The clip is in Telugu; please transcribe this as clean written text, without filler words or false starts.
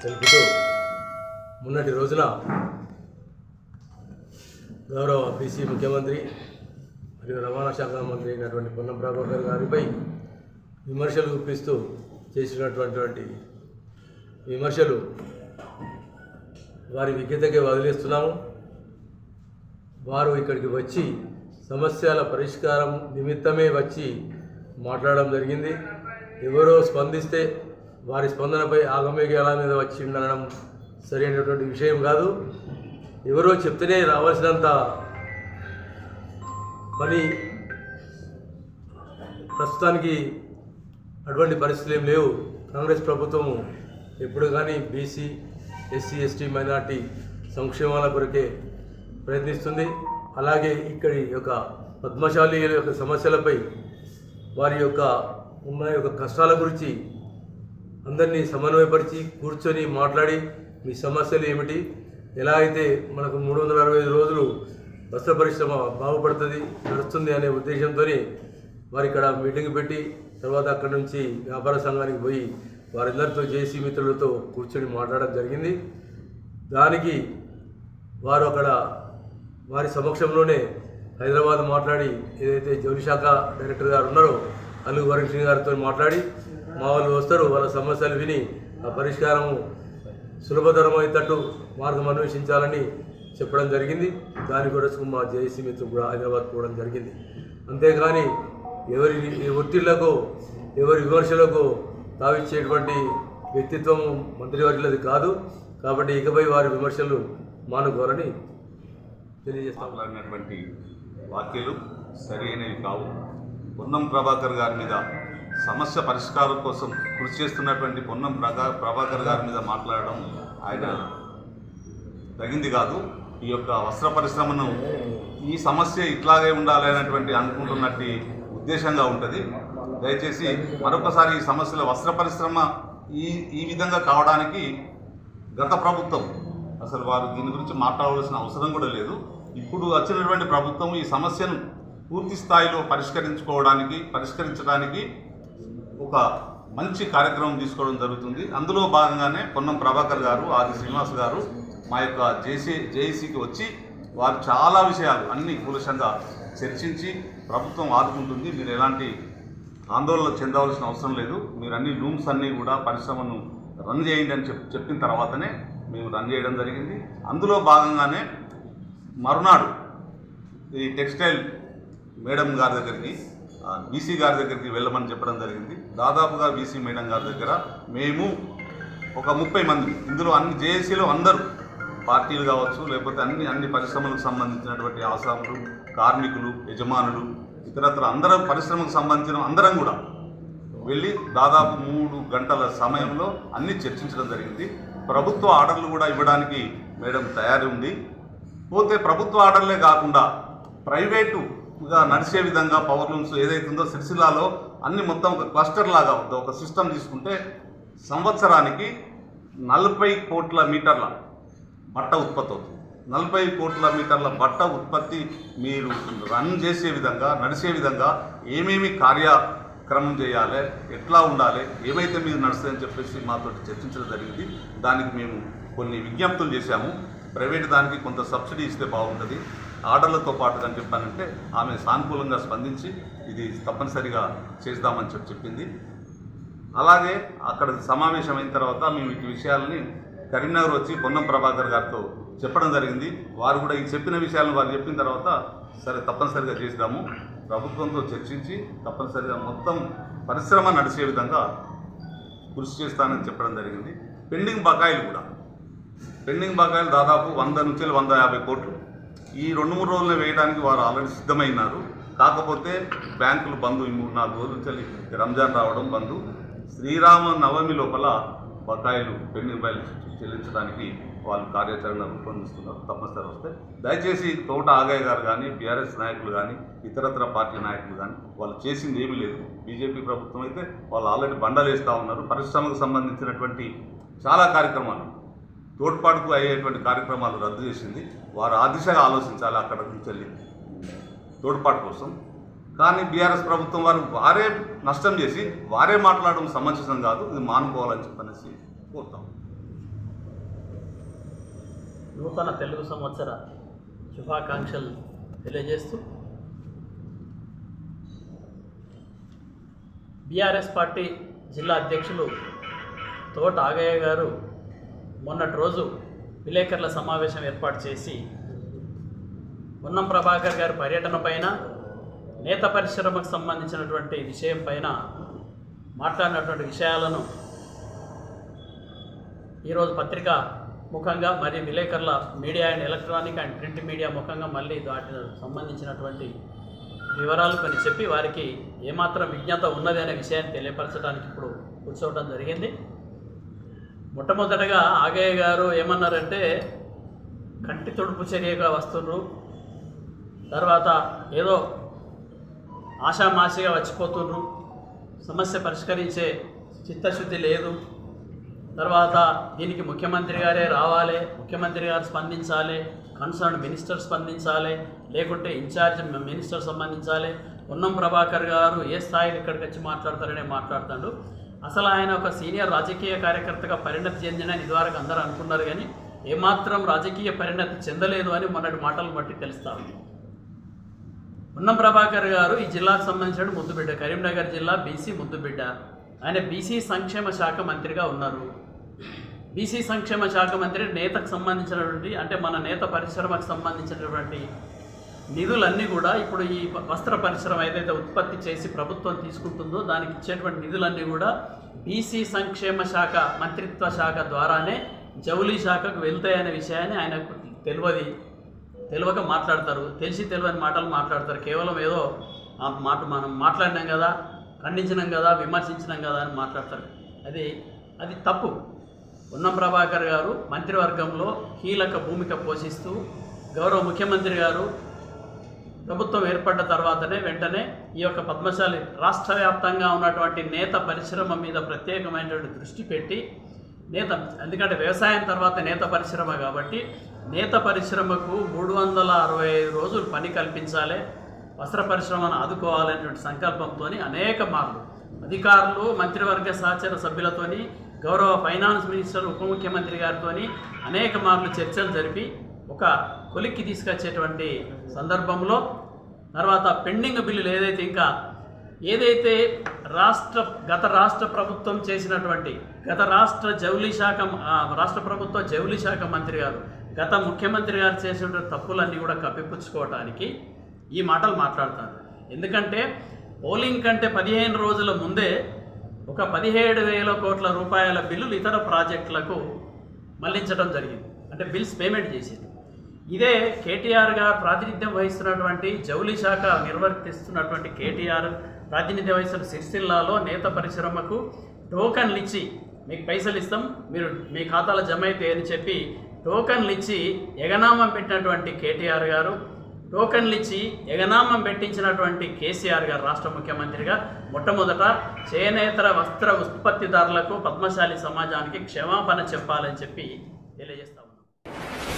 తెలుపుతూ మొన్నటి రోజున గౌరవ బీసీ ముఖ్యమంత్రి మరియు రవాణా శాఖ మంత్రి అయినటువంటి పొన్నం ప్రభాకర్ గారిపై విమర్శలు గుప్పిస్తూ చేసినటువంటి విమర్శలు వారి విజ్ఞతకే వదిలేస్తున్నాము. వారు ఇక్కడికి వచ్చి సమస్యల పరిష్కారం నిమిత్తమే వచ్చి మాట్లాడడం జరిగింది. ఎవరో స్పందిస్తే వారి స్పందనపై ఆగమేఘాల మీద వచ్చి ఉండడం సరైనటువంటి విషయం కాదు. ఎవరో చెప్తేనే రావాల్సినంత పని ప్రస్తుతానికి అటువంటి పరిస్థితులు ఏం లేవు. కాంగ్రెస్ ప్రభుత్వము ఎప్పుడు కానీ బీసీ, ఎస్సీ, ఎస్టీ, మైనార్టీ సంక్షేమాల కొరకే ప్రయత్నిస్తుంది. అలాగే ఇక్కడి యొక్క పద్మశాలీల యొక్క సమస్యలపై వారి యొక్క ఉన్న కష్టాల గురించి అందరినీ సమన్వయపరిచి కూర్చొని మాట్లాడి మీ సమస్యలు ఏమిటి, ఎలా అయితే మనకు 365 రోజులు వస్త్ర పరిశ్రమ బాగుపడుతుంది నడుస్తుంది అనే ఉద్దేశంతో వారు ఇక్కడ మీటింగ్ పెట్టి తర్వాత అక్కడి నుంచి వ్యాపార సంఘానికి పోయి వారందరితో జేసీ మిత్రులతో కూర్చొని మాట్లాడడం జరిగింది. దానికి వారు అక్కడ వారి సమక్షంలోనే హైదరాబాద్ మాట్లాడి ఏదైతే జౌలి శాఖ డైరెక్టర్ గారు ఉన్నారో అల్లు వరుణ్ సింగ్ గారితో మాట్లాడి మా వాళ్ళు వస్తారు, వాళ్ళ సమస్యలు విని ఆ పరిష్కారము సులభతరమయ్యేటట్టు మార్గం అన్వేషించాలని చెప్పడం జరిగింది. దాని కొరకు మా జేఏసీ మిత్రులు కూడా హైదరాబాద్ పోవడం జరిగింది. అంతేగాని ఎవరి ఒత్తిళ్లకు ఎవరి విమర్శలకు తావిచ్చేటువంటి వ్యక్తిత్వం మంత్రివర్యులది కాదు. కాబట్టి ఇకపై వారి విమర్శలు మానుకోవాలని తెలియజేస్తున్నటువంటి వ్యాఖ్యలు సరైనవి కావు. పొన్నం ప్రభాకర్ గారి మీద సమస్య పరిష్కారం కోసం కృషి చేస్తున్నటువంటి పొన్నం ప్రభాకర్ గారి మీద మాట్లాడడం ఆయన తగింది కాదు. ఈ యొక్క వస్త్ర పరిశ్రమను ఈ సమస్య ఇట్లాగే ఉండాలి అనేటువంటి అనుకుంటున్నట్టు ఉద్దేశంగా ఉంటుంది. దయచేసి మరొకసారి ఈ సమస్యల వస్త్ర పరిశ్రమ ఈ విధంగా కావడానికి గత ప్రభుత్వం అసలు వారు దీని గురించి మాట్లాడవలసిన అవసరం కూడా లేదు. ఇప్పుడు వచ్చినటువంటి ప్రభుత్వం ఈ సమస్యను పూర్తి స్థాయిలో పరిష్కరించడానికి ఒక మంచి కార్యక్రమం తీసుకోవడం జరుగుతుంది. అందులో భాగంగానే పొన్నం ప్రభాకర్ గారు, ఆది శ్రీనివాస్ గారు మా యొక్క జేఏసీకి వచ్చి వారు చాలా విషయాలు అన్ని కూలంకషంగా చర్చించి ప్రభుత్వం ఆదుకుంటుంది, మీరు ఎలాంటి ఆందోళన చెందవలసిన అవసరం లేదు, మీరు అన్ని రూమ్స్ అన్నీ కూడా పరిశ్రమను రన్ చేయండి అని చెప్పిన తర్వాతనే మేము రన్ చేయడం జరిగింది. అందులో భాగంగానే మరునాడు ఈ టెక్స్టైల్ మేడం గారి దగ్గరికి, బీసీ గారి దగ్గరికి వెళ్ళమని చెప్పడం జరిగింది. దాదాపుగా బీసీ మేడం గారి దగ్గర మేము ఒక 30 మంది, ఇందులో అన్ని జేఏసీలో అందరూ పార్టీలు కావచ్చు, లేకపోతే అన్ని పరిశ్రమలకు సంబంధించినటువంటి ఆసాములు, కార్మికులు, యజమానులు, ఇతరత్ర అందరూ పరిశ్రమకు సంబంధించిన అందరం కూడా వెళ్ళి దాదాపు 3 గంటల సమయంలో అన్నీ చర్చించడం జరిగింది. ప్రభుత్వ ఆర్డర్లు కూడా ఇవ్వడానికి మేడం తయారీ ఉంది. పోతే ప్రభుత్వ ఆర్డర్లే కాకుండా ప్రైవేటుగా నడిచే విధంగా పవర్ లూమ్స్ ఏదైతుందో సిరిసిల్లాలో అన్ని మొత్తం ఒక క్లస్టర్ లాగా ఉంది. ఒక సిస్టమ్ తీసుకుంటే సంవత్సరానికి 40 కోట్ల మీటర్ల బట్ట ఉత్పత్తి అవుతుంది. 40 కోట్ల మీటర్ల బట్ట ఉత్పత్తి మీరు రన్ చేసే విధంగా, నడిచే విధంగా ఏమేమి కార్యక్రమం చేయాలి, ఎట్లా ఉండాలి, ఏమైతే మీరు నడుస్తాయని చెప్పేసి మాతో చర్చించడం జరిగింది. దానికి మేము కొన్ని విజ్ఞప్తులు చేశాము. ప్రైవేట్ దానికి కొంత సబ్సిడీ ఇస్తే బాగుంటుంది ఆర్డర్లతో పాటు అని చెప్పానంటే ఆమె సానుకూలంగా స్పందించి ఇది తప్పనిసరిగా చేద్దామని చెప్పింది. అలాగే అక్కడ సమావేశం అయిన తర్వాత మేము ఈ విషయాలని కరీంనగర్ వచ్చి పొన్నం ప్రభాకర్ గారితో చెప్పడం జరిగింది. వారు కూడా ఈ చెప్పిన విషయాలను వారు చెప్పిన తర్వాత సరే తప్పనిసరిగా చేద్దాము, ప్రభుత్వంతో చర్చించి తప్పనిసరిగా మొత్తం పరిశ్రమ నడిచే విధంగా కృషి చేస్తానని చెప్పడం జరిగింది. పెండింగ్ బకాయిలు దాదాపు 100 నుంచి 150 కోట్లు ఈ 2-3 రోజులు వేయడానికి వారు ఆల్రెడీ సిద్ధమైనారు. కాకపోతే బ్యాంకులు బంద్, 3-4 రోజుల నుంచి రంజాన్ రావడం బంద్, శ్రీరామ నవమి లోపల బకాయిలు పెండింగ్ బకాయిలు చెల్లించడానికి వాళ్ళు కార్యాచరణ రూపొందిస్తున్నారు. తప్పనిసరి వస్తే దయచేసి తోట ఆగయ్య గారు కానీ, బీఆర్ఎస్ నాయకులు కానీ, ఇతరత్ర పార్టీ నాయకులు కానీ వాళ్ళు చేసింది ఏమీ లేదు. బీజేపీ ప్రభుత్వం అయితే వాళ్ళు ఆల్రెడీ బండలు వేస్తూ ఉన్నారు. పరిశ్రమకు సంబంధించినటువంటి చాలా కార్యక్రమాలు, తోడ్పాటుకు అయ్యేటువంటి కార్యక్రమాలు రద్దు చేసింది. వారు ఆ దిశగా ఆలోచించాలి అక్కడ నుంచి వెళ్ళి తోడ్పాటు కోసం. కానీ బీఆర్ఎస్ ప్రభుత్వం వారే నష్టం చేసి వారే మాట్లాడడం సమంజసం కాదు, ఇది మానుకోవాలని చెప్పనేసి కోరుతాం. నూతన తెలుగు సంవత్సర శుభాకాంక్షలు తెలియజేస్తూ బీఆర్ఎస్ పార్టీ జిల్లా అధ్యక్షులు తోట ఆగయ్య గారు మొన్నటి రోజు విలేకరుల సమావేశం ఏర్పాటు చేసి పొన్నం ప్రభాకర్ గారి పర్యటన పైన నేత పరిశ్రమకు సంబంధించినటువంటి విషయం పైన మాట్లాడినటువంటి విషయాలను ఈరోజు పత్రిక ముఖంగా మరియు విలేకరుల media and electronic and print media ముఖంగా మళ్ళీ వాటికి సంబంధించినటువంటి వివరాలు కొన్ని చెప్పి వారికి ఏమాత్రం విజ్ఞత ఉన్నది అనే విషయాన్ని తెలియపరచడానికి ఇప్పుడు కూర్చోవడం జరిగింది. మొట్టమొదటగా ఆగయ్య గారు ఏమన్నారంటే కంటి తుడుపు చర్యగా వస్తున్నారు, తర్వాత ఏదో ఆషామాషిగా వచ్చిపోతున్నారు, సమస్య పరిష్కరించే చిత్తశుద్ధి లేదు, తర్వాత దీనికి ముఖ్యమంత్రి గారే రావాలి, ముఖ్యమంత్రి గారు స్పందించాలి, కన్సర్న్ మినిస్టర్ స్పందించాలి, లేకుంటే ఇన్ఛార్జ్ మినిస్టర్ స్పందించాలి, పొన్నం ప్రభాకర్ గారు ఏ స్థాయిలో ఇక్కడికి వచ్చి మాట్లాడతారనే మాట్లాడుతాడు. అసలు ఆయన ఒక సీనియర్ రాజకీయ కార్యకర్తగా పరిణతి చెందిన ఇదివరకు అందరూ అనుకున్నారు, కానీ ఏమాత్రం రాజకీయ పరిణతి చెందలేదు అని మొన్నటి మాటలను బట్టి తెలుస్తా ఉంది. పొన్నం ప్రభాకర్ గారు ఈ జిల్లాకు సంబంధించిన ముద్దుబిడ్డ, కరీంనగర్ జిల్లా బీసీ ముద్దుబిడ్డ. ఆయన బీసీ సంక్షేమ శాఖ మంత్రిగా ఉన్నారు. బీసీ సంక్షేమ శాఖ మంత్రి నేతకు సంబంధించినటువంటి అంటే మన నేత పరిశ్రమకు సంబంధించినటువంటి నిధులన్నీ కూడా ఇప్పుడు ఈ వస్త్ర పరిశ్రమ ఏదైతే ఉత్పత్తి చేసి ప్రభుత్వం తీసుకుంటుందో దానికి ఇచ్చేటువంటి నిధులన్నీ కూడా బీసీ సంక్షేమ శాఖ మంత్రిత్వ శాఖ ద్వారానే జౌళి శాఖకు వెళ్తాయనే విషయాన్ని ఆయనకు తెలియక మాట్లాడతారు, తెలియని మాటలు మాట్లాడతారు. కేవలం ఏదో ఆ మాట మనం మాట్లాడినాం కదా, ఖండించినాం కదా, విమర్శించినాం కదా అని మాట్లాడతారు. అది తప్పు. పొన్నం ప్రభాకర్ గారు మంత్రివర్గంలో కీలక భూమిక పోషిస్తూ గౌరవ ముఖ్యమంత్రి గారు ప్రభుత్వం ఏర్పడ్డ తర్వాతనే వెంటనే ఈ యొక్క పద్మశాలి రాష్ట్ర వ్యాప్తంగా ఉన్నటువంటి నేత పరిశ్రమ మీద ప్రత్యేకమైనటువంటి దృష్టి పెట్టి ఎందుకంటే వ్యవసాయం తర్వాత నేత పరిశ్రమ కాబట్టి నేత పరిశ్రమకు 365 రోజులు పని కల్పించాలి, వస్త్ర పరిశ్రమను ఆదుకోవాలనేటువంటి సంకల్పంతో అనేక మార్లు అధికారులు మంత్రివర్గ సహచర సభ్యులతోని గౌరవ ఫైనాన్స్ మినిస్టర్ ఉప ముఖ్యమంత్రి గారితో అనేక మార్లు చర్చలు జరిపి ఒక కొలిక్కి తీసుకొచ్చేటువంటి సందర్భంలో తర్వాత పెండింగ్ బిల్లులు ఏదైతే గత రాష్ట్ర ప్రభుత్వం చేసినటువంటి రాష్ట్ర ప్రభుత్వ జౌళి శాఖ మంత్రి గారు గత ముఖ్యమంత్రి గారు చేసినటువంటి తప్పులన్నీ కూడా కప్పిపుచ్చుకోవడానికి ఈ మాటలు మాట్లాడతారు. ఎందుకంటే పోలింగ్ కంటే 15 రోజుల ముందే ఒక 17,000 కోట్ల రూపాయల బిల్లులు ఇతర ప్రాజెక్టులకు మళ్లించడం జరిగింది, అంటే బిల్స్ పేమెంట్ చేసింది. ఇదే కేటీఆర్ గారు ప్రాతినిధ్యం వహిస్తున్నటువంటి జౌళి శాఖ నిర్వర్తిస్తున్నటువంటి కేటీఆర్ ప్రాతినిధ్యం వహిస్తున్న సిరిసిల్లాలో నేత పరిశ్రమకు టోకన్లు ఇచ్చి మీకు పైసలు ఇస్తాం, మీరు మీ ఖాతాలో జమ అయితే అని చెప్పి టోకన్లు ఇచ్చి ఎగనామం పెట్టినటువంటి కేటీఆర్ గారు, టోకన్లు ఇచ్చి ఎగనామం పెట్టించినటువంటి కేసీఆర్ గారు రాష్ట్ర ముఖ్యమంత్రిగా మొట్టమొదట చేనేతర వస్త్ర ఉత్పత్తిదారులకు పద్మశాలి సమాజానికి క్షమాపణ చెప్పాలని చెప్పి తెలియజేస్తా ఉన్నాం.